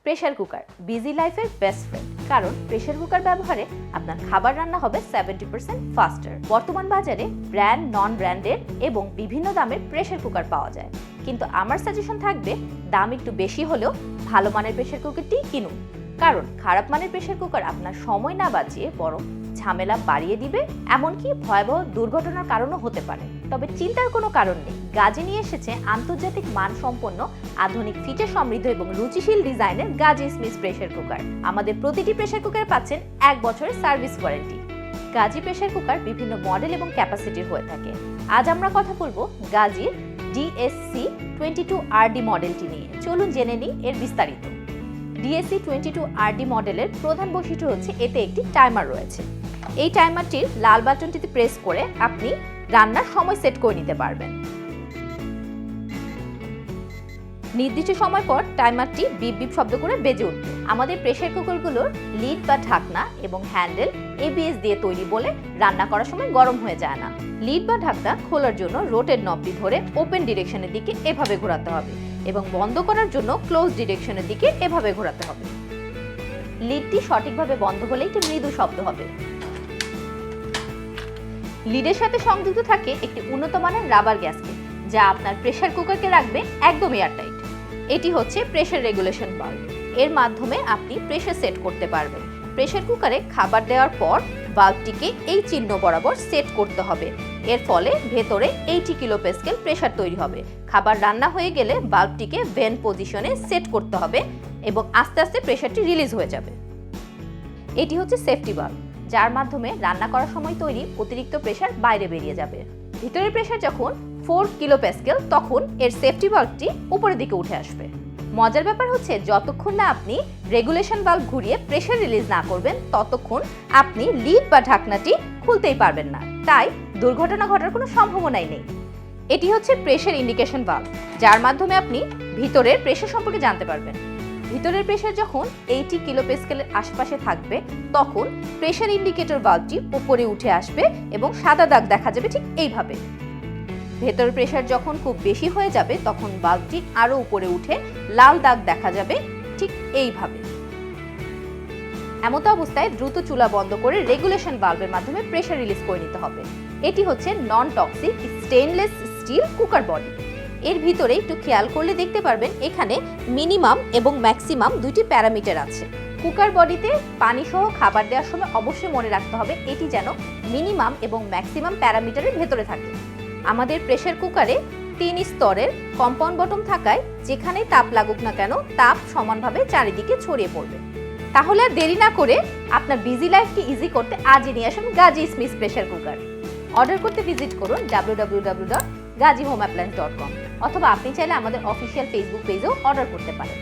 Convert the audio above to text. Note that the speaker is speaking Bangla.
প্রেসার কুকার বিজি লাইফের বেস্ট ফ্রেন্ড, কারণ প্রেসার কুকার ব্যবহারে আপনার খাবার রান্না হবে 70% ফাস্টার। বর্তমান বাজারে ব্র্যান্ড, নন ব্র্যান্ডের এবং বিভিন্ন দামের প্রেসার কুকার পাওয়া যায়, কিন্তু আমার সাজেশন থাকবে দাম একটু বেশি হলেও ভালো মানের প্রেসার কুকারটি কিনুন। কারণ খারাপ মানের প্রেসার কুকার আপনার সময় না বাঁচিয়ে বরং ঝামেলা বাড়িয়ে দিবে, এমনকি ভয়াবহ দুর্ঘটনার কারণও হতে পারে। তবে চিন্তার কোনো কারণ নেই, গাজি নিয়ে এসেছে আন্তর্জাতিক মানসম্পন্ন, আধুনিক ফিচার সমৃদ্ধ এবং রুচিশীল ডিজাইনের গাজি স্মিস প্রেসার কুকার। আমাদের প্রতিটি প্রেসার কুকারে পাচ্ছেন 1 বছরের service warranty. Gazi pressure cooker বিভিন্ন মডেল এবং ক্যাপাসিটির হয়ে থাকে। আজ আমরা কথা বলবো গাজির DSC22RD মডেলটি নিয়ে। চলুন জেনে নিই এর বিস্তারিত। DSC22RD মডেলের প্রধান বৈশিষ্ট্য হচ্ছে এতে একটি টাইমার রয়েছে। এই টাইমারটির লাল বাটনটিতে প্রেস করে আপনি রান্নার সময় সেট করে নিতে পারবেন। নির্দিষ্ট সময় পর টাইমারটি বিপ বিপ শব্দ করে বেজে উঠবে। আমাদের প্রেসার কুকারগুলোর লিড বা ঢাকনা এবং হ্যান্ডেল ABS দিয়ে তৈরি বলে রান্না করার সময় গরম হয়ে যায় না। লিড বা ঢাকনা খোলার জন্য রোটেট নবটি ধরে ওপেন ডিরেকশনের দিকে এভাবে ঘোরাতে হবে এবং বন্ধ করার জন্য ক্লোজ ডিরেকশনের দিকে এভাবে ঘোরাতে হবে। লিডটি সঠিকভাবে বন্ধ হলে একটি মৃদু শব্দ হবে। লিডের সাথে সংযুক্ত থাকে একটি উন্নত মানের রাবার গ্যাসকেট, যা আপনার প্রেসার কুকারকে রাখবে একদম এয়ারটাইট। এটি হচ্ছে প্রেসার রেগুলেশন বাল্ব। এর মাধ্যমে আপনি প্রেসার সেট করতে পারবেন। প্রেসার কুকারে খাবার দেওয়ার পর বাল্বটিকে এই চিহ্ন বরাবর সেট করতে হবে। এর ফলে ভেতরে 80 কিলোপ্যাসকেল প্রেসার তৈরি হবে। খাবার রান্না হয়ে গেলে বাল্বটিকে ভেন্ট পজিশনে সেট করতে হবে এবং আস্তে আস্তে প্রেসারটি রিলিজ হয়ে যাবে। এটি হচ্ছে সেফটি বাল্ব, যার মাধ্যমে রান্না করার সময় তৈরি অতিরিক্ত প্রেসার বাইরে বেরিয়ে যাবে। ভিতরের প্রেসার যখন 4 কিলোপ্যাসকেল, তখন এর সেফটি বাল্বটি উপরের দিকে উঠে আসবে। মজার ব্যাপার হচ্ছে, যতক্ষণ না আপনি রেগুলেশন বাল্ব ঘুরিয়ে প্রেসার রিলিজ না করবেন, ততক্ষণ আপনি লিড বা ঢাকনাটি খুলতেই পারবেন না। তাই দুর্ঘটনা ঘটার কোনো সম্ভাবনাই নেই। এটি হচ্ছে প্রেসার ইন্ডিকেশন বাল্ব, যার মাধ্যমে আপনি ভিতরের প্রেসার সম্পর্কে জানতে পারবেন। ভিতরের প্রেসার যখন 80 কিলোপ্যাসকেলের আশেপাশে থাকবে, তখন প্রেসার ইন্ডিকেটর বাল্বটি উপরে উঠে আসবে এবং সাদা দাগ দেখা যাবে ঠিক এইভাবে। ভেতরের প্রেসার যখন খুব বেশি হয়ে যাবে, তখন বাল্বটি আরো উপরে উঠে লাল দাগ দেখা যাবে ঠিক এইভাবে। এমতো অবস্থায় দ্রুত চুলা বন্ধ করে রেগুলেশন বাল্বের মাধ্যমে প্রেসার রিলিজ করে নিতে হবে। এটি হচ্ছে non toxic stainless steel cooker body. এর ভিতরে একটু খেয়াল করলে দেখতে পারবেন এখানে মিনিমাম এবং ম্যাক্সিমাম দুইটি প্যারামিটার আছে। কুকার বডিতে পানি সহ খাবার দেওয়ার সময় অবশ্যই মনে রাখতে হবে এটি যেন মিনিমাম এবং ম্যাক্সিমাম প্যারামিটারের ভেতরে থাকে। আমাদের প্রেসার কুকারে 3 স্তরের কম্পাউন্ড বটম থাকায় যেখানে তাপ লাগুক না কেন, তাপ সমানভাবে চারিদিকে ছড়িয়ে পড়বে। তাহলে আর দেরি না করে আপনার বিজি লাইফকে ইজি করতে আজই নিয়ে আসুন গাজি স্মিস প্রেসার কুকার। অর্ডার করতে ভিজিট করুন www.gazihomeappliance.com, অথবা আপনি চাইলে আমাদের অফিসিয়াল ফেসবুক পেজেও অর্ডার করতে পারেন।